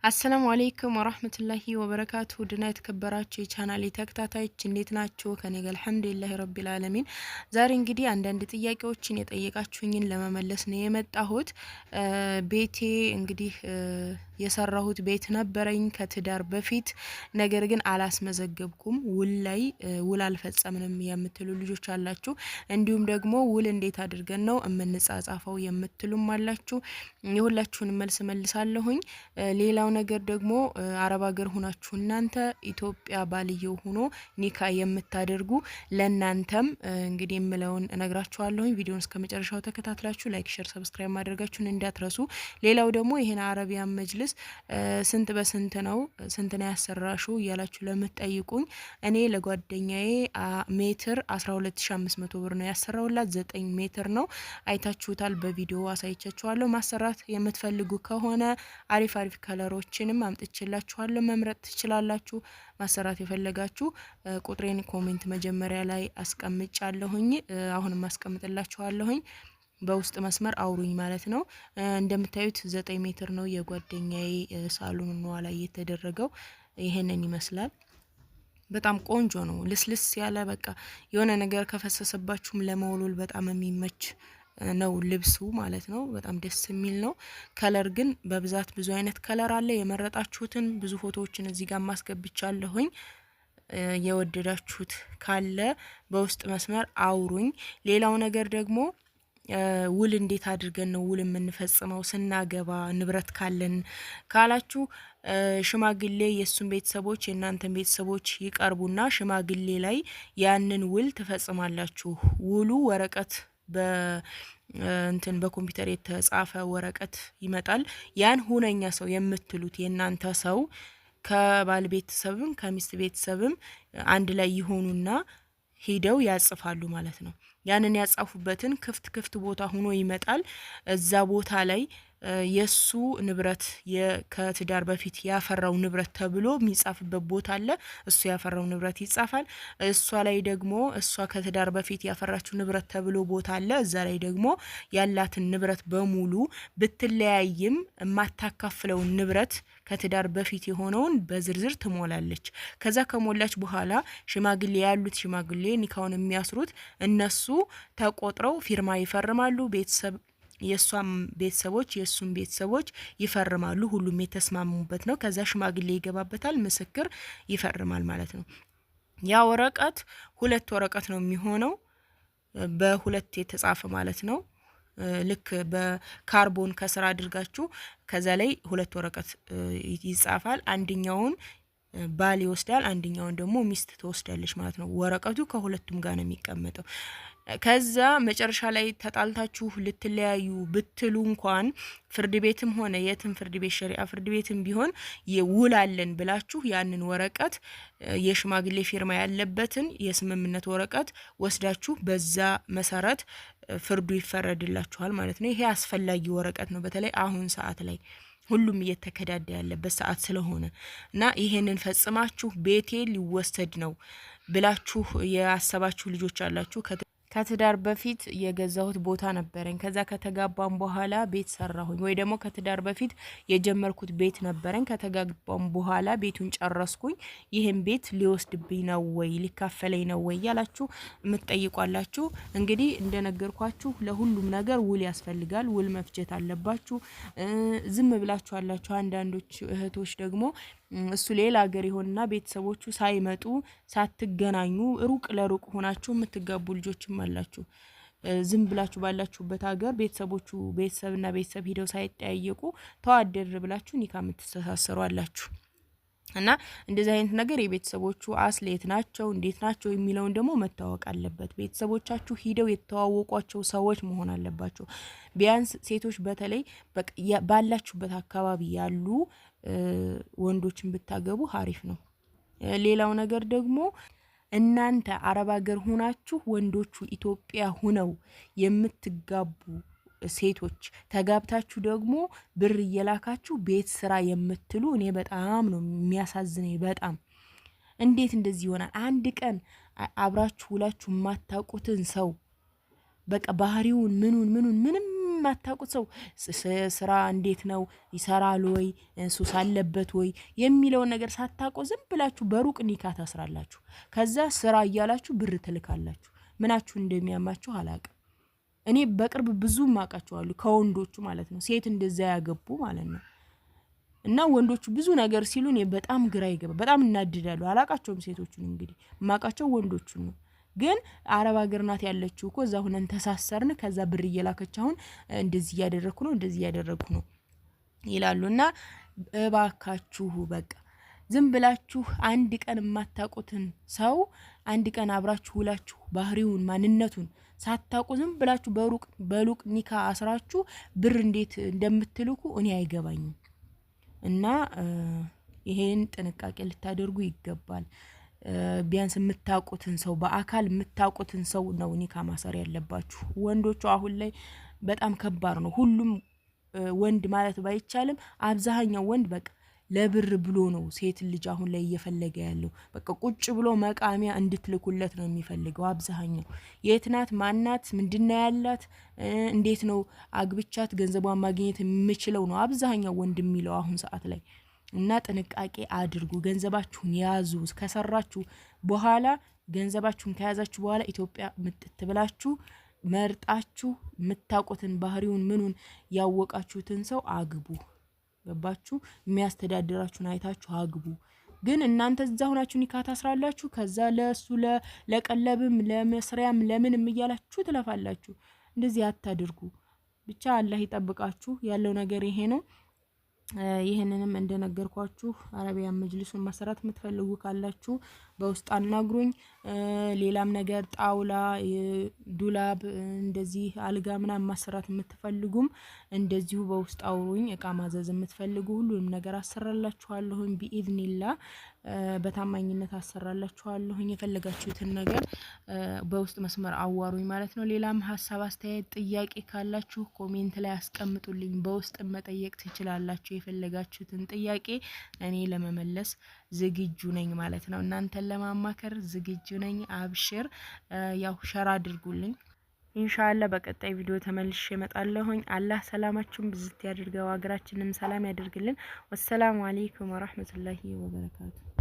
አሰላሙ አለይኩም ወራህመቱላሂ ወበረካቱ ድና የተከበራችሁ የቻናሌ ተከታታዮች እንዴት ናችሁ? ከኔ ጋር አልሐምዱሊላህ ረቢል ዓለሚን። ዛሬ እንግዲህ አንዳንድ ጥያቄዎችን የጠየቃችሁኝን ለመመለስ ነው የመጣሁት። ቤቴ እንግዲህ የሰራሁት ቤት ነበረኝ ከትዳር በፊት ነገር ግን አላስመዘገብኩም። ውል አልፈጸምንም የምትሉ ልጆች አላችሁ። እንዲሁም ደግሞ ውል እንዴት አድርገን ነው የምንጻጻፈው የምትሉም አላችሁ። የሁላችሁንም መልስ መልሳለሁኝ። ሌላው ነገር ደግሞ አረብ ሀገር ሆናችሁ እናንተ ኢትዮጵያ ባልየው ሆኖ ኒካ የምታደርጉ ለናንተም እንግዲህ የምለውን እነግራችኋለሁኝ። ቪዲዮውን እስከመጨረሻው ተከታትላችሁ ላይክ፣ ሼር፣ ሰብስክራይብ ማድረጋችሁን እንዳትረሱ። ሌላው ደግሞ ይሄን አረቢያን መጅልስ ስንት በስንት ነው ስንት ነው ያሰራሹ እያላችሁ ለምትጠይቁኝ እኔ ለጓደኛዬ ሜትር 12500 ብር ነው ያሰራውላት። 9 ሜትር ነው አይታችሁታል፣ በቪዲዮ አሳይቻችኋለሁ። ማሰራት የምትፈልጉ ከሆነ አሪፍ ከለሮችንም አምጥቼላችኋለሁ መምረጥ ትችላላችሁ። ማሰራት የፈለጋችሁ ቁጥሬን ኮሜንት መጀመሪያ ላይ አስቀምጫለሁኝ፣ አሁንም አስቀምጥላችኋለሁኝ። በውስጥ መስመር አውሩኝ ማለት ነው። እንደምታዩት 9 ሜትር ነው የጓደኛዬ ሳሎን ነው ላይ የተደረገው። ይሄንን ይመስላል። በጣም ቆንጆ ነው። ልስልስ ያለ በቃ የሆነ ነገር ከፈሰሰባችሁም ለመወልወል በጣም የሚመች ነው ልብሱ ማለት ነው። በጣም ደስ የሚል ነው። ከለር ግን በብዛት ብዙ አይነት ከለር አለ። የመረጣችሁትን ብዙ ፎቶዎችን እዚህ ጋር ማስገብቻለሁኝ። የወደዳችሁት ካለ በውስጥ መስመር አውሩኝ። ሌላው ነገር ደግሞ ውል እንዴት አድርገን ነው ውል የምንፈጽመው ስናገባ ንብረት ካለን ካላችሁ ሽማግሌ የሱን ቤተሰቦች የእናንተን ቤተሰቦች ይቀርቡና ሽማግሌ ላይ ያንን ውል ትፈጽማላችሁ። ውሉ ወረቀት በኮምፒውተር የተጻፈ ወረቀት ይመጣል። ያን ሁነኛ ሰው የምትሉት የእናንተ ሰው ከባል ቤተሰብም ከሚስት ቤተሰብም አንድ ላይ ይሆኑና ሄደው ያጽፋሉ ማለት ነው። ያንን ያጻፉበትን ክፍት ቦታ ሆኖ ይመጣል። እዛ ቦታ ላይ የሱ ንብረት ከትዳር በፊት ያፈራው ንብረት ተብሎ የሚጻፍበት ቦታ አለ። እሱ ያፈራው ንብረት ይጻፋል። እሷ ላይ ደግሞ እሷ ከትዳር በፊት ያፈራችው ንብረት ተብሎ ቦታ አለ። እዛ ላይ ደግሞ ያላትን ንብረት በሙሉ ብትለያይም የማታካፍለውን ንብረት ከትዳር በፊት የሆነውን በዝርዝር ትሞላለች። ከዛ ከሞላች በኋላ ያሉት ሽማግሌ ኒካውን የሚያስሩት እነሱ ተቆጥረው ፊርማ ይፈርማሉ። የሷም ቤተሰቦች የሱም ቤተሰቦች ይፈርማሉ። ሁሉም የተስማሙበት ነው። ከዛ ሽማግሌ ይገባበታል፣ ምስክር ይፈርማል ማለት ነው። ያ ወረቀት 2 ወረቀት ነው የሚሆነው፣ በ2 የተጻፈ ማለት ነው። ልክ በካርቦን ከስራ አድርጋችሁ ከዛ ላይ 2 ወረቀት ይጻፋል። አንደኛውን ባል ይወስዳል፣ አንደኛውን ደግሞ ሚስት ትወስዳለች ማለት ነው። ወረቀቱ ከሁለቱም ጋር ነው የሚቀመጠው። ከዛ መጨረሻ ላይ ተጣልታችሁ ልትለያዩ ብትሉ እንኳን ፍርድ ቤትም ሆነ የትም ፍርድ ቤት ሸሪዓ ፍርድ ቤትም ቢሆን ይውላለን ብላችሁ ያንን ወረቀት የሽማግሌ ፊርማ ያለበትን የስምምነት ወረቀት ወስዳችሁ በዛ መሰረት ፍርዱ ይፈረድላችኋል ማለት ነው። ይሄ አስፈላጊ ወረቀት ነው፣ በተለይ አሁን ሰዓት ላይ ሁሉም እየተከዳደ ያለበት ሰዓት ስለሆነ እና ይሄንን ፈጽማችሁ ቤቴ ሊወሰድ ነው ብላችሁ ያሰባችሁ ልጆች አላችሁ። ከትዳር በፊት የገዛሁት ቦታ ነበረኝ። ከዛ ከተጋባም በኋላ ቤት ሰራሁኝ፣ ወይ ደግሞ ከትዳር በፊት የጀመርኩት ቤት ነበረኝ። ከተጋባም በኋላ ቤቱን ጨረስኩኝ። ይሄን ቤት ሊወስድብኝ ነው ወይ ሊካፈለኝ ነው ወይ ያላችሁ የምትጠይቋላችሁ። እንግዲህ እንደነገርኳችሁ ለሁሉም ነገር ውል ያስፈልጋል። ውል መፍጀት አለባችሁ። ዝም ብላችሁ አላችሁ። አንዳንዶች እህቶች ደግሞ እሱ ሌላ ሀገር ይሆንና ቤተሰቦቹ ሳይመጡ ሳትገናኙ ሩቅ ለሩቅ ሆናችሁ የምትጋቡ ልጆችም አላችሁ። ዝም ብላችሁ ባላችሁበት ሀገር ቤተሰብና ቤተሰብ ሂደው ሳይጠያየቁ ተዋደር ብላችሁ ኒካ የምትተሳሰሩ አላችሁ። እና እንደዚህ አይነት ነገር የቤተሰቦቹ አስሌት ናቸው እንዴት ናቸው የሚለውን ደግሞ መታወቅ አለበት። ቤተሰቦቻችሁ ሂደው የተዋወቋቸው ሰዎች መሆን አለባቸው። ቢያንስ ሴቶች በተለይ ባላችሁበት አካባቢ ያሉ ወንዶችን ብታገቡ አሪፍ ነው። ሌላው ነገር ደግሞ እናንተ አረብ ሀገር ሆናችሁ ወንዶቹ ኢትዮጵያ ሆነው የምትጋቡ ሴቶች ተጋብታችሁ ደግሞ ብር እየላካችሁ ቤት ስራ የምትሉ እኔ በጣም ነው የሚያሳዝነኝ። በጣም እንዴት እንደዚህ ይሆናል? አንድ ቀን አብራችሁ ውላችሁ የማታውቁትን ሰው በቃ ባህሪውን ምኑን ምንም ማታውቁት ሰው ስራ እንዴት ነው ይሰራል ወይ ሱስ አለበት ወይ የሚለው ነገር ሳታውቁ ዝም ብላችሁ በሩቅ ኒካ ታስራላችሁ። ከዛ ስራ እያላችሁ ብር ትልካላችሁ። ምናችሁ እንደሚያማችሁ አላቅም። እኔ በቅርብ ብዙ ማቃቸዋለሁ ከወንዶቹ ማለት ነው፣ ሴት እንደዛ ያገቡ ማለት ነው። እና ወንዶቹ ብዙ ነገር ሲሉ እኔ በጣም ግራ ይገባ፣ በጣም እናድዳለሁ። አላቃቸውም ሴቶቹን፣ እንግዲህ ማቃቸው ወንዶቹን ነው። ግን አረብ ሀገር ናት ያለችው እኮ እዛ ሆነን ተሳሰርን፣ ከዛ ብር እየላከች አሁን እንደዚህ እያደረኩ ነው እንደዚህ እያደረኩ ነው ይላሉና እባካችሁ በቃ ዝም ብላችሁ አንድ ቀን የማታውቁትን ሰው አንድ ቀን አብራችሁ ውላችሁ ባህሪውን ማንነቱን ሳታውቁ ዝም ብላችሁ በሩቅ ኒካ አስራችሁ ብር እንዴት እንደምትልኩ እኔ አይገባኝም። እና ይሄን ጥንቃቄ ልታደርጉ ይገባል። ቢያንስ የምታውቁትን ሰው በአካል የምታውቁትን ሰው ነው ኒካ ማሰር ያለባችሁ። ወንዶቹ አሁን ላይ በጣም ከባድ ነው። ሁሉም ወንድ ማለት ባይቻልም አብዛኛው ወንድ በቃ ለብር ብሎ ነው ሴት ልጅ አሁን ላይ እየፈለገ ያለው። በቃ ቁጭ ብሎ መቃሚያ እንድትልኩለት ነው የሚፈልገው አብዛኛው። የት ናት ማናት ምንድነው ያላት እንዴት ነው አግብቻት ገንዘቧን ማግኘት የምችለው ነው አብዛኛው ወንድ የሚለው አሁን ሰዓት ላይ። እና ጥንቃቄ አድርጉ። ገንዘባችሁን ያዙ። ከሰራችሁ በኋላ ገንዘባችሁን ከያዛችሁ በኋላ ኢትዮጵያ ምጥት ብላችሁ መርጣችሁ የምታውቁትን ባህሪውን ምኑን ያወቃችሁትን ሰው አግቡ። ገባችሁ? የሚያስተዳድራችሁን አይታችሁ አግቡ። ግን እናንተ እዛ ሆናችሁ ኒካ ታስራላችሁ። ከዛ ለሱ ለቀለብም ለመስሪያም ለምንም እያላችሁ ትለፋላችሁ። እንደዚህ አታድርጉ። ብቻ አላህ ይጠብቃችሁ። ያለው ነገር ይሄ ነው። ይሄንንም እንደነገርኳችሁ አረቢያን መጅሊሱን መሰራት የምትፈልጉ ካላችሁ በውስጥ አናግሩኝ። ሌላም ነገር ጣውላ፣ ዱላብ፣ እንደዚህ አልጋ ምናምን ማሰራት የምትፈልጉም እንደዚሁ በውስጥ አውሩኝ። እቃ ማዘዝ የምትፈልጉ ሁሉንም ነገር አሰራላችኋለሁኝ ቢኢዝኒላህ። በታማኝነት አሰራላችኋለሁኝ። የፈለጋችሁትን ነገር በውስጥ መስመር አዋሩኝ ማለት ነው። ሌላም ሀሳብ አስተያየት፣ ጥያቄ ካላችሁ ኮሜንት ላይ አስቀምጡልኝ። በውስጥ መጠየቅ ትችላላችሁ። የፈለጋችሁትን ጥያቄ እኔ ለመመለስ ዝግጁ ነኝ ማለት ነው። እናንተን ለማማከር ዝግጁ ነኝ። አብሽር። ያው ሸራ አድርጉልኝ። ኢንሻአላህ በቀጣይ ቪዲዮ ተመልሼ እመጣለሁኝ። አላህ ሰላማችሁን ብዝት ያድርገው፣ ሀገራችንን ሰላም ያድርግልን። ወሰላሙ አለይኩም ወራህመቱላሂ ወበረካቱ።